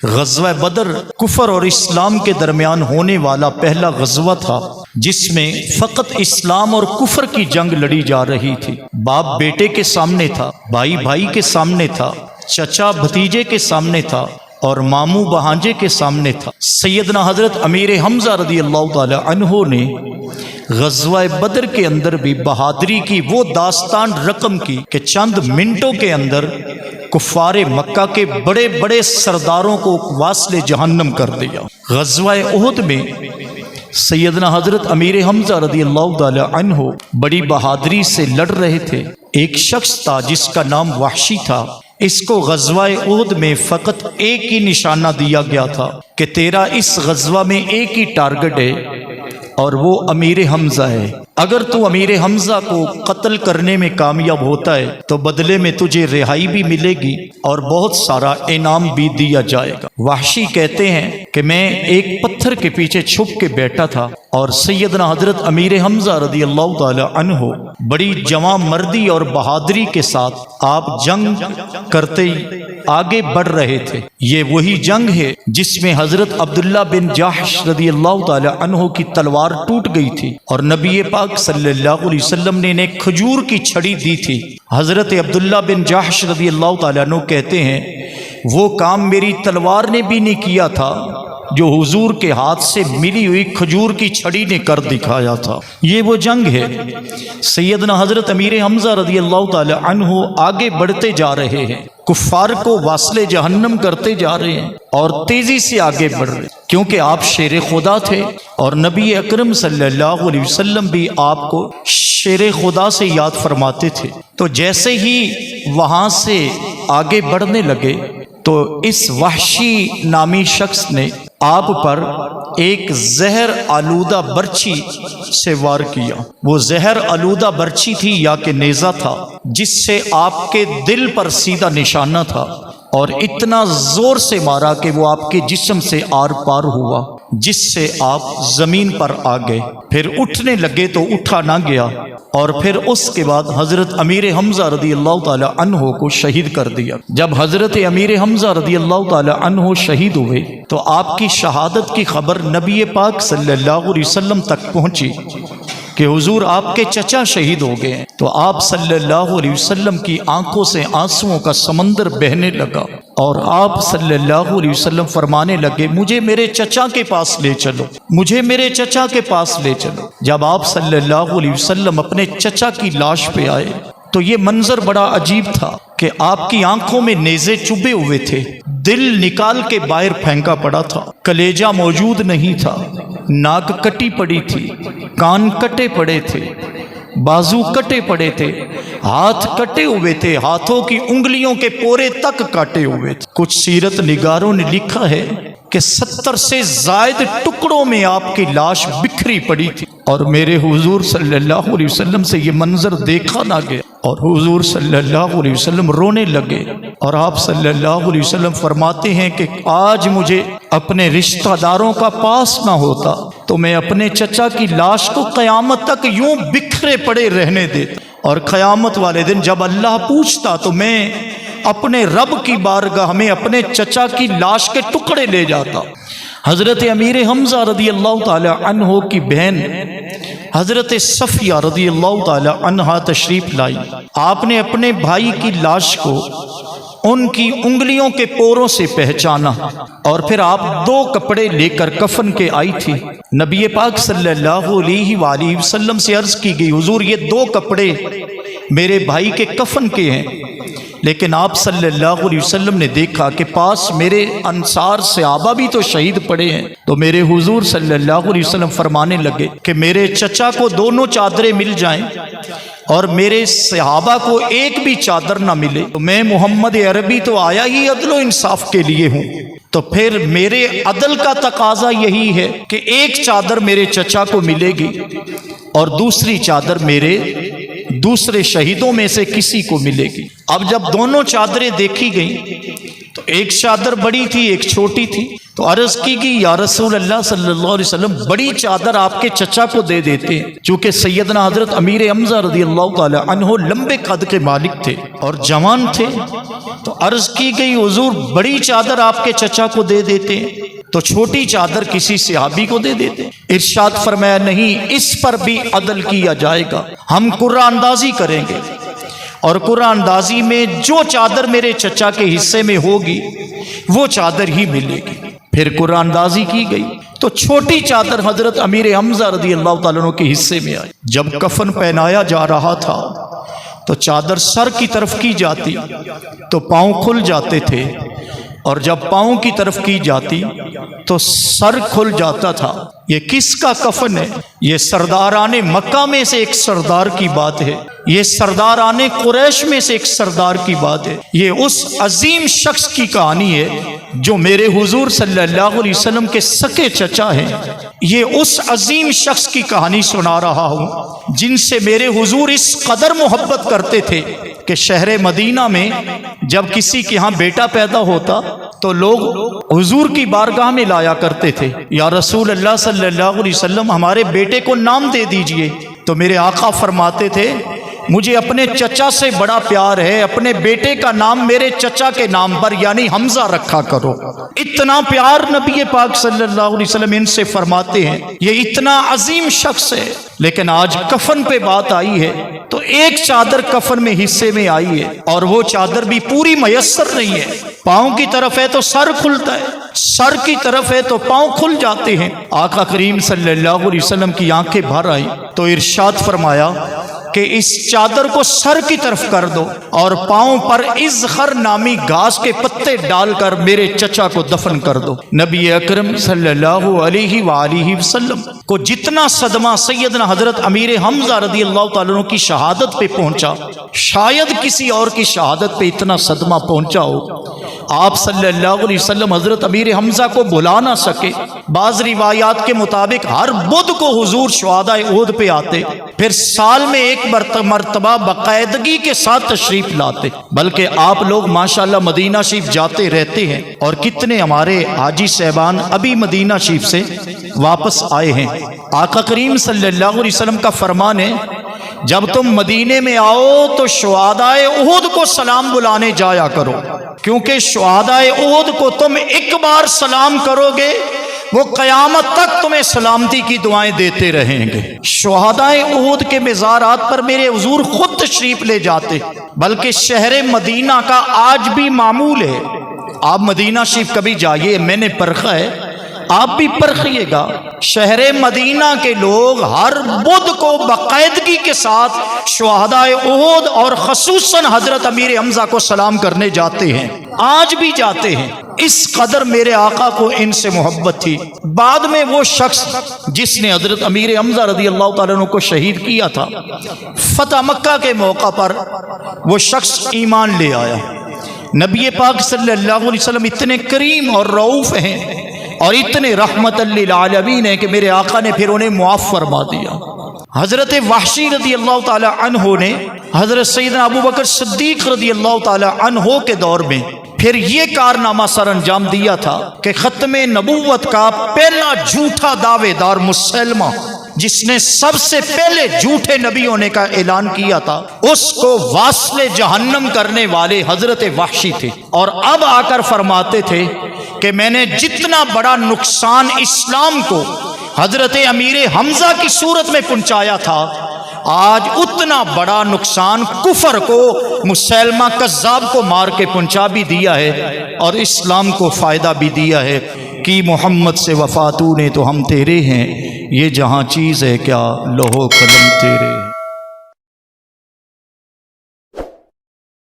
غزوہ بدر کفر اور اسلام کے درمیان ہونے والا پہلا غزوہ تھا جس میں فقط اسلام اور کفر کی جنگ لڑی جا رہی تھی۔ باپ بیٹے کے سامنے تھا، بھائی بھائی کے سامنے تھا، چچا بھتیجے کے سامنے تھا اور ماموں بہانجے کے سامنے تھا۔ سیدنا حضرت امیر حمزہ رضی اللہ تعالی عنہ نے غزوہ بدر کے اندر بھی بہادری کی وہ داستان رقم کی کہ چند منٹوں کے اندر کفار مکہ کے بڑے بڑے سرداروں کو واصل جہنم کر دیا۔ غزوہ احد میں سیدنا حضرت امیر حمزہ رضی اللہ تعالی عنہ بڑی بہادری سے لڑ رہے تھے۔ ایک شخص تھا جس کا نام وحشی تھا، اس کو غزوہ احد میں فقط ایک ہی نشانہ دیا گیا تھا کہ تیرا اس غزوہ میں ایک ہی ٹارگٹ ہے اور وہ امیر حمزہ ہے۔ اگر تو امیر حمزہ کو قتل کرنے میں کامیاب ہوتا ہے تو بدلے میں تجھے رہائی بھی ملے گی اور بہت سارا انعام بھی دیا جائے گا۔ وحشی کہتے ہیں کہ میں ایک پتھر کے پیچھے چھپ کے بیٹھا تھا اور سیدنا حضرت امیر حمزہ رضی اللہ تعالی عنہ بڑی جواں مردی اور بہادری کے ساتھ آپ جنگ کرتے آگے بڑھ رہے تھے۔ یہ وہی جنگ ہے جس میں حضرت عبداللہ بن جحش رضی اللہ تعالی عنہ کی تلوار ٹوٹ گئی تھی اور نبی پاک صلی اللہ علیہ وسلم نے انہیں کھجور کی چھڑی دی تھی۔ حضرت عبداللہ بن جحش رضی اللہ تعالیٰ عنہ کہتے ہیں وہ کام میری تلوار نے بھی نہیں کیا تھا جو حضور کے ہاتھ سے ملی ہوئی کھجور کی چھڑی نے کر دکھایا تھا۔ یہ وہ جنگ ہے۔ سیدنا حضرت امیر حمزہ رضی اللہ تعالی عنہ آگے بڑھتے جا رہے ہیں، کفار کو واصل جہنم کرتے جا رہے ہیں اور تیزی سے آگے بڑھ رہے ہیں کیونکہ آپ شیر خدا تھے اور نبی اکرم صلی اللہ علیہ وسلم بھی آپ کو شیر خدا سے یاد فرماتے تھے۔ تو جیسے ہی وہاں سے آگے بڑھنے لگے تو اس وحشی نامی شخص نے آپ پر ایک زہر آلودہ برچھی سے وار کیا۔ وہ زہر آلودہ برچھی تھی یا کہ نیزہ تھا جس سے آپ کے دل پر سیدھا نشانہ تھا اور اتنا زور سے مارا کہ وہ آپ کے جسم سے آر پار ہوا جس سے آپ زمین پر آ گئے۔ پھر اٹھنے لگے تو اٹھا نہ گیا اور پھر اس کے بعد حضرت امیر حمزہ رضی اللہ تعالی عنہ کو شہید کر دیا۔ جب حضرت امیر حمزہ رضی اللہ تعالی عنہ شہید ہوئے تو آپ کی شہادت کی خبر نبی پاک صلی اللہ علیہ وسلم تک پہنچی کہ حضور آپ کے چچا شہید ہو گئے ہیں۔ تو آپ صلی اللہ علیہ وسلم کی آنکھوں سے آنسوؤں کا سمندر بہنے لگا اور آپ صلی اللہ علیہ وسلم فرمانے لگے مجھے میرے چچا کے پاس لے چلو، مجھے میرے چچا کے پاس لے چلو۔ جب آپ صلی اللہ علیہ وسلم اپنے چچا کی لاش پہ آئے تو یہ منظر بڑا عجیب تھا کہ آپ کی آنکھوں میں نیزے چبھے ہوئے تھے، دل نکال کے باہر پھینکا پڑا تھا، کلیجہ موجود نہیں تھا، ناک کٹی پڑی تھی، کان کٹے پڑے تھے، بازو کٹے پڑے تھے، ہاتھ کٹے ہوئے تھے، ہاتھوں کی انگلیوں کے پورے تک کاٹے ہوئے تھے۔ کچھ سیرت نگاروں نے لکھا ہے کہ 70 سے زائد ٹکڑوں میں آپ کی لاش بکھری پڑی تھی اور میرے حضور صلی اللہ علیہ وسلم سے یہ منظر دیکھا نہ گیا اور حضور صلی اللہ علیہ وسلم رونے لگے اور آپ صلی اللہ علیہ وسلم فرماتے ہیں کہ آج مجھے اپنے رشتہ داروں کا پاس نہ ہوتا تو میں اپنے چچا کی لاش کو قیامت تک یوں بکھرے پڑے رہنے دیتا اور قیامت والے دن جب اللہ پوچھتا تو میں اپنے رب کی بارگاہ میں اپنے چچا کی لاش کے ٹکڑے لے جاتا۔ حضرت امیر حمزہ رضی اللہ تعالی عنہ کی بہن حضرت صفیہ رضی اللہ تعالی عنہا تشریف لائی۔ آپ نے اپنے بھائی کی لاش کو ان کی انگلیوں کے پوروں سے پہچانا اور پھر آپ 2 کپڑے لے کر کفن کے آئی تھی۔ نبی پاک صلی اللہ علیہ وآلہ وسلم سے عرض کی گئی حضور یہ 2 کپڑے میرے بھائی کے کفن کے ہیں، لیکن آپ صلی اللہ علیہ وسلم نے دیکھا کہ پاس میرے انصار صحابہ بھی تو شہید پڑے ہیں، تو میرے حضور صلی اللہ علیہ وسلم فرمانے لگے کہ میرے چچا کو دونوں چادریں مل جائیں اور میرے صحابہ کو ایک بھی چادر نہ ملے تو میں محمد عربی تو آیا ہی عدل و انصاف کے لیے ہوں، تو پھر میرے عدل کا تقاضا یہی ہے کہ ایک چادر میرے چچا کو ملے گی اور دوسری چادر میرے دوسرے شہیدوں میں سے کسی کو ملے گی۔ اب جب دونوں چادریں دیکھی گئیں تو ایک چادر بڑی تھی، ایک چھوٹی تھی. تو عرض کی کہ یا رسول اللہ صلی اللہ علیہ وسلم بڑی چادر آپ کے چچا کو دے دیتے ہیں، چونکہ سیدنا حضرت امیر حمزہ رضی اللہ تعالی عنہ لمبے قد کے مالک تھے اور جوان تھے. تو عرض کی گئی حضور بڑی چادر آپ کے چچا کو دے دیتے ہیں تو چھوٹی چادر کسی صحابی کو دے دیتے ہیں. ارشاد فرمایا نہیں، اس پر بھی عدل کیا جائے گا، ہم قرعہ اندازی کریں گے اور قرعہ اندازی میں جو چادر میرے چچا کے حصے میں ہوگی وہ چادر ہی ملے گی. پھر قرعہ اندازی کی گئی تو چھوٹی چادر حضرت امیر حمزہ رضی اللہ تعالیٰ عنہ کے حصے میں آئی. جب کفن پہنایا جا رہا تھا تو چادر سر کی طرف کی جاتی تو پاؤں کھل جاتے تھے، اور جب پاؤں کی طرف کی جاتی تو سر کھل جاتا تھا. یہ کس کا کفن ہے؟ یہ سرداران مکہ میں سے ایک سردار کی بات ہے، یہ سرداران قریش میں سے ایک سردار کی بات ہے. یہ اس عظیم شخص کی کہانی ہے جو میرے حضور صلی اللہ علیہ وسلم کے سکے چچا ہیں. یہ اس عظیم شخص کی کہانی سنا رہا ہوں جن سے میرے حضور اس قدر محبت کرتے تھے کہ شہر مدینہ میں جب کسی کے ہاں بیٹا پیدا ہوتا تو لوگ حضور کی بارگاہ میں لایا کرتے تھے، یا رسول اللہ صلی اللہ علیہ وسلم ہمارے بیٹے کو نام دے دیجئے. تو میرے آقا فرماتے تھے مجھے اپنے چچا سے بڑا پیار ہے، اپنے بیٹے کا نام میرے چچا کے نام پر یعنی حمزہ رکھا کرو. اتنا پیار نبی پاک صلی اللہ علیہ وسلم ان سے فرماتے ہیں. یہ اتنا عظیم شخص ہے. لیکن آج کفن پہ بات آئی ہے تو ایک چادر کفن میں حصے میں آئی ہے اور وہ چادر بھی پوری میسر نہیں ہے. پاؤں کی طرف ہے تو سر کھلتا ہے، سر کی طرف ہے تو پاؤں کھل جاتے ہیں. آقا کریم صلی اللہ علیہ وسلم کی آنکھیں بھر آئیں تو ارشاد فرمایا کہ اس چادر کو سر کی طرف کر دو اور پاؤں پر ازخر نامی گھاس کے پتے ڈال کر میرے چچا کو دفن کر دو. نبی اکرم صلی اللہ علیہ وآلہ وسلم کو جتنا صدمہ سیدنا حضرت امیر حمزہ رضی اللہ تعالیٰ عنہ کی شہادت پہ پہنچا، شاید کسی اور کی شہادت پہ اتنا صدمہ پہنچا ہو. آپ صلی اللہ علیہ وسلم حضرت امیر حمزہ کو بلا نہ سکے. بعض روایات کے مطابق ہر بدھ کو حضور شہداء احد پہ آتے، پھر سال میں ایک مرتبہ باقاعدگی کے ساتھ تشریف لاتے. بلکہ آپ لوگ ماشاءاللہ مدینہ شریف جاتے رہتے ہیں اور کتنے ہمارے حاجی صاحبان ابھی مدینہ شریف سے واپس آئے ہیں. آقا کریم صلی اللہ علیہ وسلم کا فرمان ہے جب تم مدینے میں آؤ تو شہداء احد کو سلام بلانے جایا کرو، کیونکہ شہداء احد کو تم ایک بار سلام کرو گے وہ قیامت تک تمہیں سلامتی کی دعائیں دیتے رہیں گے. شہداء احد کے مزارات پر میرے حضور خود تشریف لے جاتے، بلکہ شہر مدینہ کا آج بھی معمول ہے. آپ مدینہ شریف کبھی جائیے، میں نے پرکھا ہے، آپ بھی پرکھیے گا. شہر مدینہ کے لوگ ہر بدھ کو باقاعدگی کے ساتھ شہداء احد اور خصوصاً حضرت امیر حمزہ کو سلام کرنے جاتے ہیں، آج بھی جاتے ہیں. اس قدر میرے آقا کو ان سے محبت تھی. بعد میں وہ شخص جس نے حضرت امیر حمزہ رضی اللہ تعالیٰ عنہ کو شہید کیا تھا، فتح مکہ کے موقع پر وہ شخص ایمان لے آیا. نبی پاک صلی اللہ علیہ وسلم اتنے کریم اور رعوف ہیں اور اتنے رحمت للعالمین ہیں کہ میرے آقا نے پھر انہیں معاف فرما دیا. حضرت وحشی رضی اللہ تعالی عنہ نے حضرت سیدنا ابو بکر صدیق رضی اللہ تعالی عنہ کے دور میں پھر یہ کارنامہ سر انجام دیا تھا کہ ختم نبوت کا پہلا جھوٹا دعوے دار مسلمہ جس نے سب سے پہلے جھوٹے نبی ہونے کا اعلان کیا تھا، اس کو واصل جہنم کرنے والے حضرت وحشی تھے. اور اب آ کر فرماتے تھے کہ میں نے جتنا بڑا نقصان اسلام کو حضرت امیر حمزہ کی صورت میں پہنچایا تھا، آج اتنا بڑا نقصان کفر کو مسلمہ کذاب کو مار کے پہنچا بھی دیا ہے اور اسلام کو فائدہ بھی دیا ہے. کہ محمد سے وفاتوں نے تو ہم تیرے ہیں، یہ جہاں چیز ہے کیا لوح و قلم تیرے.